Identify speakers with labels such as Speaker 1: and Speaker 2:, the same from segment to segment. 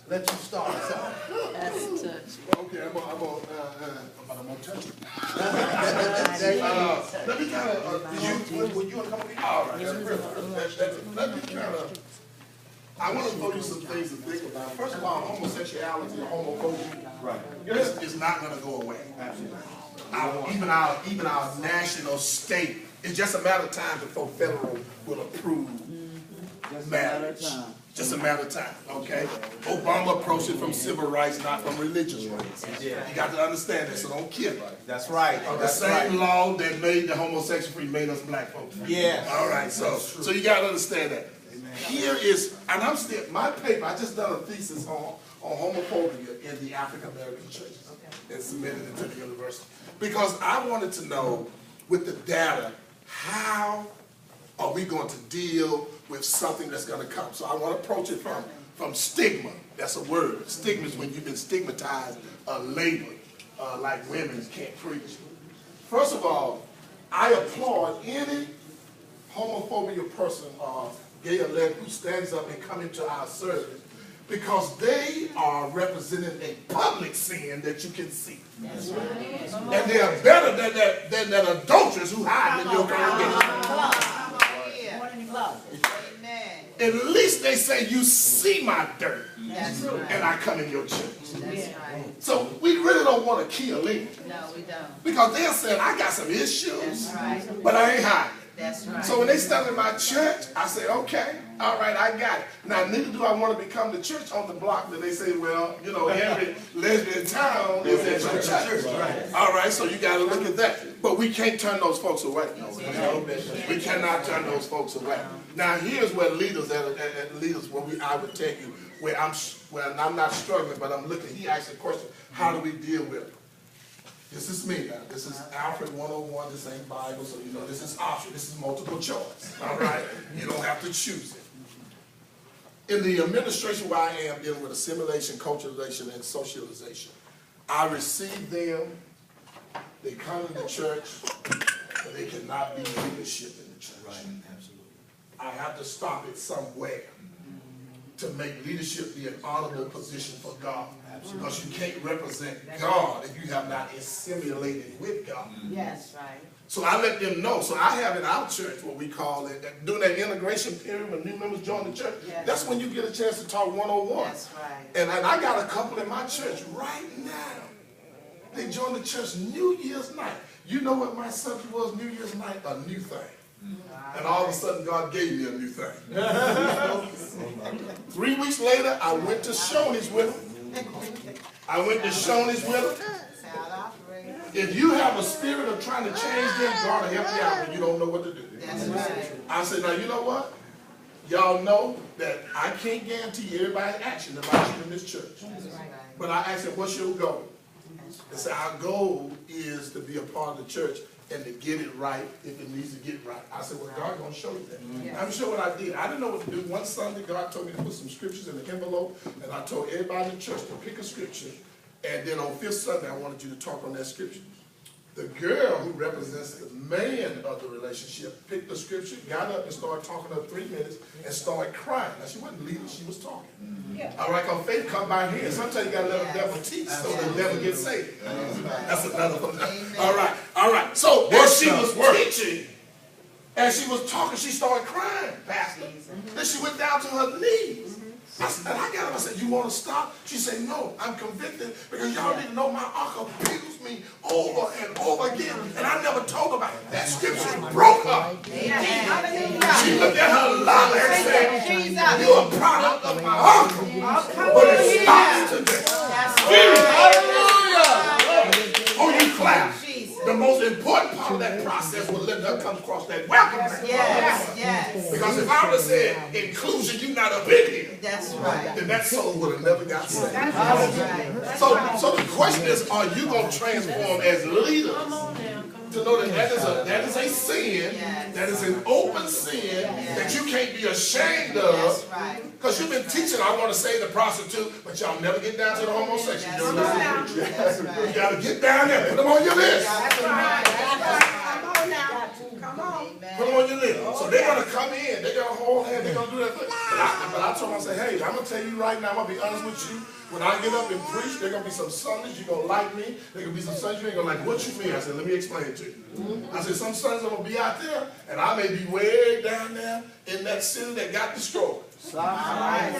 Speaker 1: let you start us off.
Speaker 2: That's touch.
Speaker 3: Okay, I'm gonna touch it. Let me kind of, you want to come with me? All right, let me kind of, I want to throw you some things to think about. First of all, homosexuality or homophobia is not going to go away. Absolutely. Even our national state, it's just a matter of time before federal will approve marriage. Just a matter of time, okay? Obama approached it from civil rights, not from religious rights. You got to understand that, so don't kill it.
Speaker 1: That's right.
Speaker 3: The same law that made the homosexual free made us black folks.
Speaker 1: Yeah.
Speaker 3: All right, so you got to understand that. Here is, and I'm still, my paper, I just done a thesis on homophobia in the African American churches and submitted it to the university. Because I wanted to know, with the data, how are we going to deal with something that's going to come? So I want to approach it from stigma. That's a word. Stigma is when you've been stigmatized, labeled, like women can't preach. First of all, I applaud any homophobia person or gay or lesbian who stands up and come into our service, because they are representing a public sin that you can see. That's right. And they are better than that adulteress who hide in your congregation. At least they say, you see my dirt, and I come in your church.
Speaker 2: That's right.
Speaker 3: So we really don't want to kill them.
Speaker 2: No, we don't.
Speaker 3: Because they're saying, I got some issues,
Speaker 2: That's right.
Speaker 3: but I ain't hiding.
Speaker 2: That's right.
Speaker 3: So when they stand in my church, I say, okay, all right, I got it. Now, neither do I want to become the church on the block that they say, well, you know, every lesbian town is at your church. Right. All right, so you got to look at that. But we can't turn those folks away. We cannot turn those folks away. Now, here's where leaders, I would tell you, where I'm not struggling, but I'm looking. He asked the question, how do we deal with it? This is me now. This is Alfred 101. This ain't Bible, so you know this is option. This is multiple choice. All right? You don't have to choose it. In the administration where I am dealing with assimilation, culturalization, and socialization, I receive them. They come to the church, but they cannot be leadership in the church. Right. Absolutely. I have to stop it somewhere to make leadership be an honorable position for God. Absolutely. Because you can't represent God if you have not assimilated with God.
Speaker 2: Yes, right.
Speaker 3: So I let them know. So I have in our church what we call it, during that integration period when new members join the church, that's when you get a chance to talk one-on-one.
Speaker 2: That's right.
Speaker 3: And I got a couple in my church right now. They joined the church New Year's night. You know what my subject was New Year's night? A new thing. And all of a sudden, God gave me a new thing. 3 weeks later, I went to Shoney's with him. If you have a spirit of trying to change them, God will help you out when you don't know what to do.
Speaker 2: That's right.
Speaker 3: I said, now, you know what? Y'all know that I can't guarantee everybody's action about you in this church. But I asked him, what's your goal? They said, our goal is to be a part of the church and to get it right if it needs to get right. I said, well, God going to show you that. I'm sure what I did. I didn't know what to do. One Sunday, God told me to put some scriptures in the envelope, and I told everybody in the church to pick a scripture, and then on 5th Sunday, I wanted you to talk on that scripture. The girl who represents the man of the relationship picked the scripture, got up and started talking up 3 minutes, and started crying. Now, she wasn't leading, she was talking. All right, because faith come by here. Sometimes you got to let the devil teach so the devil get saved. That's another one. All right. So as she was teaching, as she was talking, she started crying, Pastor. Then she went down to her knees. And I got up, I said, you want to stop? She said, no, I'm convicted because y'all didn't know my uncle abused me over and over again. And I never told her about it. That scripture broke her. She looked at her life and said, you're a product of my uncle. But it stops today. Hallelujah. Oh, you clap. The most important part of that process was letting her come across that welcome.
Speaker 2: Yes.
Speaker 3: Because if I would have said inclusion, you're not up in here.
Speaker 2: That's right.
Speaker 3: Then that soul would have never got saved.
Speaker 2: Right.
Speaker 3: So the question is, are you going to transform as leaders to know that that is a sin, that is an open sin that you can't be ashamed of? Because you've been teaching, I want to save the prostitute, but y'all never get down to the homosexual. You got to get down there, put them on your list.
Speaker 1: on now. Come on.
Speaker 3: Put them on your list. So they're gonna come in, they're gonna hold hands, they're gonna do that thing. But I told them, I said, hey, I'm gonna tell you right now, I'm gonna be honest with you. When I get up and preach, there gonna be some Sundays you're gonna like me. There gonna be some Sundays you ain't gonna like. What you mean? I said, let me explain it to you. I said, some Sundays I'm gonna be out there, and I may be way down there in that city that got destroyed. I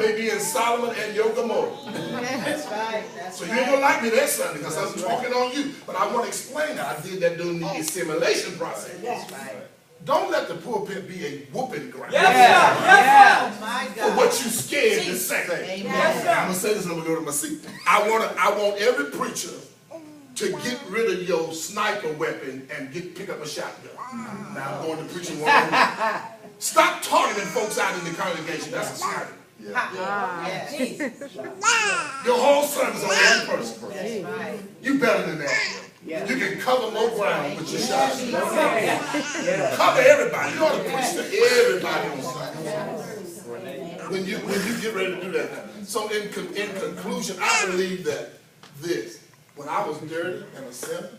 Speaker 3: may be in Solomon and Gomorrah.
Speaker 2: That's right. That's
Speaker 3: So you ain't gonna like me that Sunday because I'm talking on you. But I want to explain that. I did that during the assimilation process.
Speaker 2: That's right.
Speaker 3: Don't let the pulpit be a whooping ground
Speaker 2: Oh, my
Speaker 3: for
Speaker 2: God.
Speaker 3: what you scared to say.
Speaker 2: Amen.
Speaker 3: I'm gonna say this and I'm gonna go to my seat. I want every preacher to get rid of your sniper weapon and pick up a shotgun. Now I'm going to preaching one. Stop targeting folks out in the congregation. That's a sniper.
Speaker 2: Yes.
Speaker 3: Your whole service on one person.
Speaker 2: That's right.
Speaker 3: You better than that. You can cover more ground with your shots. Cover everybody. You ought to preach to everybody on Sunday. When you get ready to do that. So in conclusion, I believe that this, when I was dirty and a sinner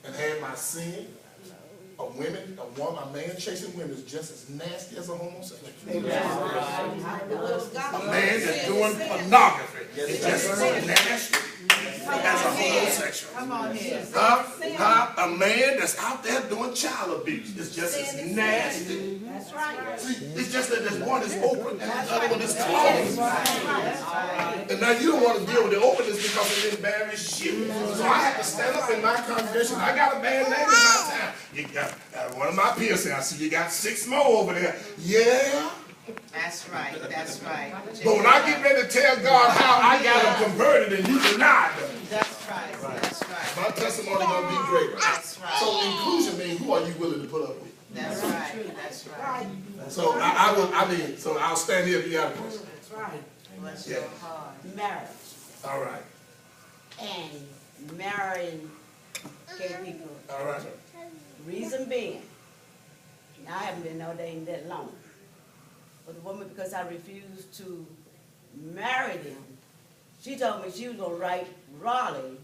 Speaker 3: and had my sin, a man chasing women is just as nasty as a homosexual. A man that's doing pornography is just as nasty as a homosexual.
Speaker 2: Come on here.
Speaker 3: A man that's out there doing child abuse is just as nasty.
Speaker 2: That's right.
Speaker 3: See, it's just that this one is open and the other one is closed.
Speaker 2: That's right.
Speaker 3: And now you don't want to deal with the openness because it embarrasses you. So I have to stand up in my congregation. I got a bad name in my town. You got one of my peers said, I see you got 6 more over there. Yeah.
Speaker 2: That's right. That's right.
Speaker 3: But when I get ready to tell God how I got them converted and you denied them,
Speaker 2: That's right. That's right.
Speaker 3: my testimony gonna be great.
Speaker 2: That's right.
Speaker 3: So inclusion means who are you willing to put up with?
Speaker 2: That's right. That's right.
Speaker 3: So so I'll stand here if you got a question.
Speaker 2: Bless your heart.
Speaker 4: Marriage
Speaker 3: All right.
Speaker 4: and marrying gay people.
Speaker 3: All right.
Speaker 4: Reason being, now I haven't been ordained that long, but the woman, because I refused to marry them, she told me she was gonna write Raleigh,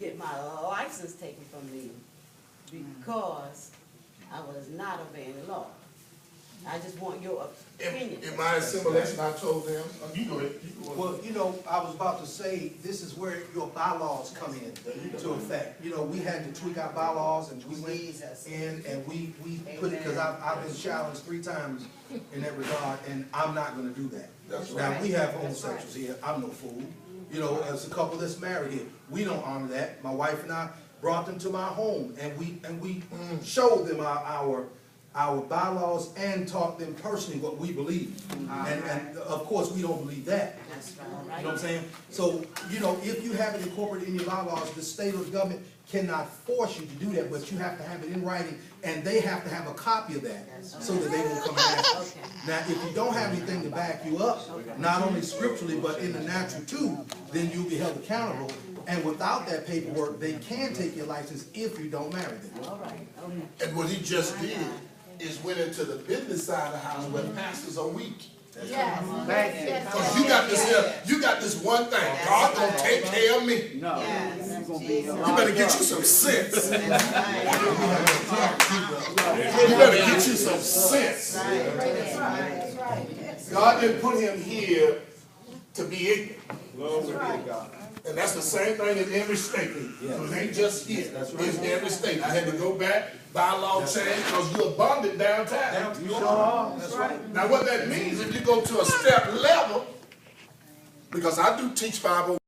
Speaker 4: get my license taken from me because I was not obeying the law. I just want your opinion.
Speaker 3: In my assimilation, I told them, you go ahead.
Speaker 5: Well, you know, I was about to say, this is where your bylaws come in to effect. You know, we had to tweak our bylaws and we went in and we put it, because I've been challenged 3 times in that regard, and I'm not gonna do that. Now, we have homosexuals here, I'm no fool. You know, as a couple that's married here, we don't honor that. My wife and I brought them to my home and we showed them our bylaws and taught them personally what we believe. And of course, we don't believe that.
Speaker 4: That's
Speaker 5: You know
Speaker 4: right.
Speaker 5: what I'm saying? So, you know, if you have it incorporated in your bylaws, the state or the government cannot force you to do that, but you have to have it in writing, and they have to have a copy of that, so that they won't come and ask you.
Speaker 4: Okay.
Speaker 5: Now, if you don't have anything to back you up, not only scripturally, but in the natural too, then you'll be held accountable. And without that paperwork, they can take your license if you don't marry them.
Speaker 4: All right, okay.
Speaker 3: And what he just did is went into the business side of the house where pastors are weak. Because you got this one thing, God gonna take care of me.
Speaker 2: Yes.
Speaker 3: You better get you some sense.
Speaker 2: That's
Speaker 3: You better get you some sense.
Speaker 2: right.
Speaker 3: God didn't put him here to be ignorant. And that's the same thing in every state. So it ain't just here. It's in every state. I had to go back, bylaw change, because you're bonded downtown.
Speaker 5: That's right.
Speaker 3: Now what that means, if you go to a step level, because I do teach 501.